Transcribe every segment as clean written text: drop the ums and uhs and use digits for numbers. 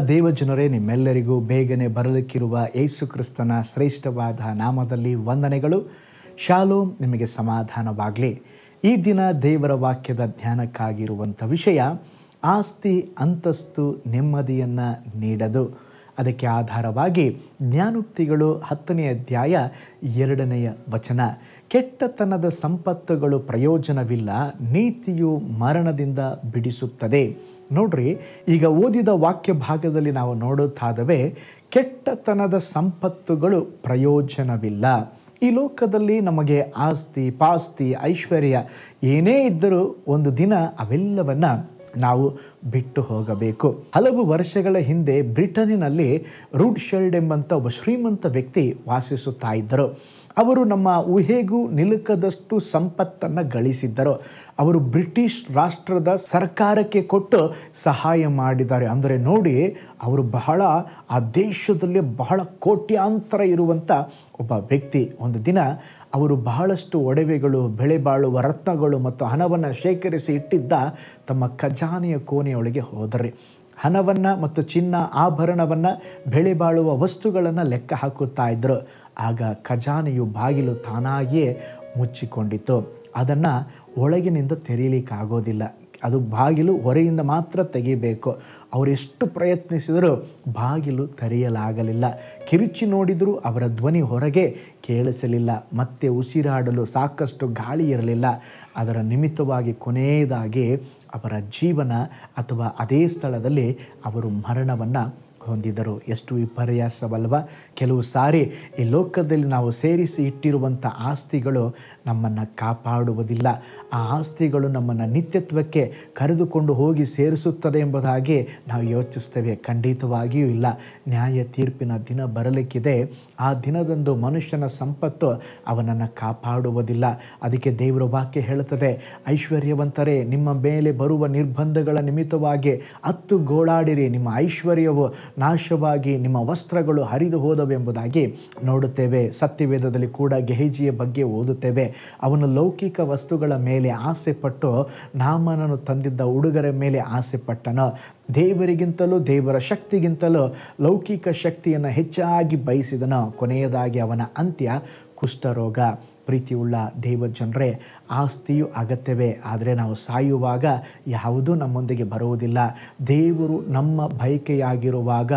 ದೇವಜನರೇ, ನಿಮ್ಮೆಲ್ಲರಿಗೂ ಬೇಗನೆ ಬರಲಿಕ್ಕಿರುವ ಯೇಸು ಕ್ರಿಸ್ತನ ಶ್ರೇಷ್ಠವಾದ ನಾಮದಲ್ಲಿ ವಂದನೆಗಳು. ಶಾಲೋಮ್, ನಿಮಗೆ ಸಮಾಧಾನವಾಗಲಿ. ಈ ದಿನ ದೇವರ ವಾಕ್ಯದ ಧ್ಯಾನಕ್ಕಾಗಿರುವಂಥ ವಿಷಯ ಆಸ್ತಿ ಅಂತಸ್ತು ನೆಮ್ಮದಿಯನ್ನು ನೀಡದು. ಅದಕ್ಕೆ ಆಧಾರವಾಗಿ ಜ್ಞಾನೋಕ್ತಿಗಳು 10ನೇ ಅಧ್ಯಾಯ 2ನೇ ವಚನ, ಕೆಟ್ಟತನದ ಸಂಪತ್ತುಗಳು ಪ್ರಯೋಜನವಿಲ್ಲ, ನೀತಿಯು ಮರಣದಿಂದ ಬಿಡಿಸುತ್ತದೆ. ನೋಡ್ರಿ, ಈಗ ಓದಿದ ವಾಕ್ಯ ಭಾಗದಲ್ಲಿ ನಾವು ನೋಡುತ್ತಾದವೆ, ಕೆಟ್ಟತನದ ಸಂಪತ್ತುಗಳು ಪ್ರಯೋಜನವಿಲ್ಲ. ಈ ಲೋಕದಲ್ಲಿ ನಮಗೆ ಆಸ್ತಿ ಪಾಸ್ತಿ ಐಶ್ವರ್ಯ ಏನೇ ಇದ್ದರೂ ಒಂದು ದಿನ ಅವೆಲ್ಲವನ್ನ ನಾವು ಬಿಟ್ಟು ಹೋಗಬೇಕು. ಹಲವು ವರ್ಷಗಳ ಹಿಂದೆ ಬ್ರಿಟನ್ನಿನಲ್ಲಿ ರೂಡ್ಶೆಲ್ಡ್ ಎಂಬಂಥ ಒಬ್ಬ ಶ್ರೀಮಂತ ವ್ಯಕ್ತಿ ವಾಸಿಸುತ್ತಾ ಇದ್ದರು. ಅವರು ನಮ್ಮ ಊಹೆಗೂ ನಿಲುಕದಷ್ಟು ಸಂಪತ್ತನ್ನು ಗಳಿಸಿದ್ದರು. ಅವರು ಬ್ರಿಟಿಷ್ ರಾಷ್ಟ್ರದ ಸರ್ಕಾರಕ್ಕೆ ಕೊಟ್ಟು ಸಹಾಯ ಮಾಡಿದ್ದಾರೆ. ಅಂದರೆ ನೋಡಿ, ಅವರು ಬಹಳ ಆ ದೇಶದಲ್ಲಿ ಬಹಳ ಕೋಟ್ಯಾಂತರ ಇರುವಂಥ ಒಬ್ಬ ವ್ಯಕ್ತಿ. ಒಂದು ದಿನ ಅವರು ಬಹಳಷ್ಟು ಒಡವೆಗಳು, ಬೆಳೆ ಬಾಳುವ ರತ್ನಗಳು ಮತ್ತು ಹಣವನ್ನು ಶೇಖರಿಸಿ ಇಟ್ಟಿದ್ದ ತಮ್ಮ ಖಜಾನೆಯ ಕೋಣೆಯೊಳಗೆ ಹೋದರೆ ಹಣವನ್ನು ಮತ್ತು ಚಿನ್ನ ಆಭರಣವನ್ನು, ಬೆಳೆ ಬಾಳುವ ವಸ್ತುಗಳನ್ನು ಲೆಕ್ಕ ಹಾಕುತ್ತಾ ಇದ್ದರು. ಆಗ ಖಜಾನೆಯು ಬಾಗಿಲು ತಾನಾಗಿಯೇ ಮುಚ್ಚಿಕೊಂಡಿತು. ಅದನ್ನು ಒಳಗಿನಿಂದ ತೆರೀಲಿಕ್ಕಾಗೋದಿಲ್ಲ. ಅದು ಬಾಗಿಲು ಹೊರೆಯಿಂದ ಮಾತ್ರ ತೆಗಿಬೇಕು. ಅವರೆಷ್ಟು ಪ್ರಯತ್ನಿಸಿದರೂ ಬಾಗಿಲು ತೆರೆಯಲಾಗಲಿಲ್ಲ. ಕಿರುಚಿ ನೋಡಿದರೂ ಅವರ ಧ್ವನಿ ಹೊರಗೆ ಕೇಳಿಸಲಿಲ್ಲ. ಮತ್ತೆ ಉಸಿರಾಡಲು ಸಾಕಷ್ಟು ಗಾಳಿ ಇರಲಿಲ್ಲ. ಅದರ ನಿಮಿತ್ತವಾಗಿ ಕೊನೆಯದಾಗಿ ಅವರ ಜೀವನ ಅಥವಾ ಅದೇ ಸ್ಥಳದಲ್ಲಿ ಅವರು ಮರಣವನ್ನು ಹೊಂದಿದರು. ಎಷ್ಟು ವಿಪರ್ಯಾಸವಲ್ವ. ಕೆಲವು ಸಾರಿ ಈ ಲೋಕದಲ್ಲಿ ನಾವು ಸೇರಿಸಿ ಇಟ್ಟಿರುವಂಥ ಆಸ್ತಿಗಳು ನಮ್ಮನ್ನು ಕಾಪಾಡುವುದಿಲ್ಲ. ಆ ಆಸ್ತಿಗಳು ನಮ್ಮನ್ನು ನಿತ್ಯತ್ವಕ್ಕೆ ಕರೆದುಕೊಂಡು ಹೋಗಿ ಸೇರಿಸುತ್ತದೆ ಎಂಬುದಾಗಿ ನಾವು ಯೋಚಿಸ್ತೇವೆ. ಖಂಡಿತವಾಗಿಯೂ ಇಲ್ಲ. ನ್ಯಾಯ ತೀರ್ಪಿನ ದಿನ ಬರಲಿಕ್ಕಿದೆ. ಆ ದಿನದಂದು ಮನುಷ್ಯನ ಸಂಪತ್ತು ಅವನನ್ನು ಕಾಪಾಡುವುದಿಲ್ಲ. ಅದಕ್ಕೆ ದೇವರ ವಾಕ್ಯ ಹೇಳುತ್ತದೆ, ಐಶ್ವರ್ಯವಂತರೇ, ನಿಮ್ಮ ಮೇಲೆ ಬರುವ ನಿರ್ಬಂಧಗಳ ನಿಮಿತ್ತವಾಗಿ ಅತ್ತು ಗೋಳಾಡಿರಿ, ನಿಮ್ಮ ಐಶ್ವರ್ಯವು ನಾಶವಾಗಿ ನಿಮ್ಮ ವಸ್ತ್ರಗಳು ಹರಿದು ಹೋದವೆಂಬುದಾಗಿ ನೋಡುತ್ತೇವೆ. ಸತ್ಯವೇದದಲ್ಲಿ ಕೂಡ ಗೆಹಜಿಯ ಬಗ್ಗೆ ಓದುತ್ತೇವೆ. ಅವನು ಲೌಕಿಕ ವಸ್ತುಗಳ ಮೇಲೆ ಆಸೆ ಪಟ್ಟು ನಾಮನನ್ನು ತಂದಿದ್ದ ಉಡುಗೊರೆ ಮೇಲೆ ಆಸೆ ಪಟ್ಟನು. ದೇವರಿಗಿಂತಲೂ ದೇವರ ಶಕ್ತಿಗಿಂತಲೂ ಲೌಕಿಕ ಶಕ್ತಿಯನ್ನು ಹೆಚ್ಚಾಗಿ ಬಯಸಿದನು. ಕೊನೆಯದಾಗಿ ಅವನ ಅಂತ್ಯ ಕುಷ್ಠರೋಗ. ಪ್ರೀತಿಯುಳ್ಳ ದೇವಜನರೇ, ಆಸ್ತಿಯು ಅಗತ್ಯವೇ, ಆದರೆ ನಾವು ಸಾಯುವಾಗ ಯಾವುದೂ ನಮ್ಮೊಂದಿಗೆ ಬರುವುದಿಲ್ಲ. ದೇವರು ನಮ್ಮ ಬಯಕೆಯಾಗಿರುವಾಗ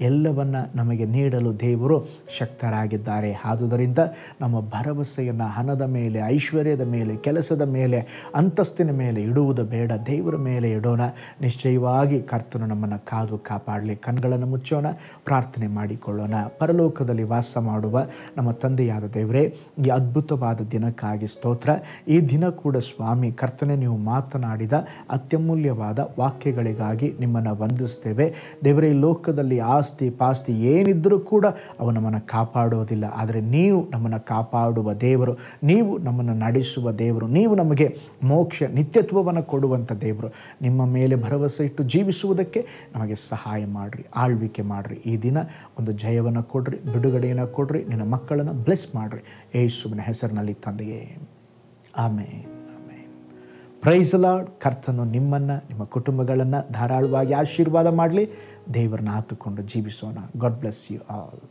ಎಲ್ಲವನ್ನು ನಮಗೆ ನೀಡಲು ದೇವರು ಶಕ್ತರಾಗಿದ್ದಾರೆ. ಆದುದರಿಂದ ನಮ್ಮ ಭರವಸೆಯನ್ನು ಹಣದ ಮೇಲೆ, ಐಶ್ವರ್ಯದ ಮೇಲೆ, ಕೆಲಸದ ಮೇಲೆ, ಅಂತಸ್ತಿನ ಮೇಲೆ ಇಡುವುದು ಬೇಡ. ದೇವರ ಮೇಲೆ ಇಡೋಣ. ನಿಶ್ಚಯವಾಗಿ ಕರ್ತನು ನಮ್ಮನ್ನು ಕಾದು ಕಾಪಾಡಲಿ. ಕಣ್ಗಳನ್ನು ಮುಚ್ಚೋಣ, ಪ್ರಾರ್ಥನೆ ಮಾಡಿಕೊಳ್ಳೋಣ. ಪರಲೋಕದಲ್ಲಿ ವಾಸ ಮಾಡುವ ನಮ್ಮ ತಂದೆಯಾದ ದೇವರೇ, ಈ ಅದ್ಭುತವಾದ ದಿನಕ್ಕಾಗಿ ಸ್ತೋತ್ರ. ಈ ದಿನ ಕೂಡ ಸ್ವಾಮಿ ಕರ್ತನೆ, ನೀವು ಮಾತನಾಡಿದ ಅತ್ಯಮೂಲ್ಯವಾದ ವಾಕ್ಯಗಳಿಗಾಗಿ ನಿಮ್ಮನ್ನು ವಂದಿಸ್ತೇವೆ. ದೇವರೇ, ಈ ಲೋಕದಲ್ಲಿ ಆಸ್ತಿ ಪಾಸ್ತಿ ಏನಿದ್ದರೂ ಕೂಡ ಅವು ನಮ್ಮನ್ನು ಕಾಪಾಡೋದಿಲ್ಲ. ಆದರೆ ನೀವು ನಮ್ಮನ್ನು ಕಾಪಾಡುವ ದೇವರು, ನೀವು ನಮ್ಮನ್ನು ನಡೆಸುವ ದೇವರು, ನೀವು ನಮಗೆ ಮೋಕ್ಷ ನಿತ್ಯತ್ವವನ್ನು ಕೊಡುವಂಥ ದೇವರು. ನಿಮ್ಮ ಮೇಲೆ ಭರವಸೆ ಇಟ್ಟು ಜೀವಿಸುವುದಕ್ಕೆ ನಮಗೆ ಸಹಾಯ ಮಾಡಿರಿ, ಆಳ್ವಿಕೆ ಮಾಡಿರಿ. ಈ ದಿನ ಒಂದು ಜಯವನ್ನು ಕೊಡ್ರಿ, ಬಿಡುಗಡೆಯನ್ನು ಕೊಡ್ರಿ. ನಿನ್ನ ಮಕ್ಕಳನ್ನು ಬ್ಲೆಸ್ ಮಾಡಿರಿ ಯೇಸುವಿನ ಹೆಸರಿನಲ್ಲಿ ತಂದೆಯೇ, ಆಮೇನ್, ಆಮೇನ್. Praise the Lord. ಕರ್ತನು ನಿಮ್ಮನ್ನು, ನಿಮ್ಮ ಕುಟುಂಬಗಳನ್ನು ಧಾರಾಳವಾಗಿ ಆಶೀರ್ವಾದ ಮಾಡಲಿ. ದೇವರನ್ನ ಆತುಕೊಂಡು ಜೀವಿಸೋಣ. God bless you all.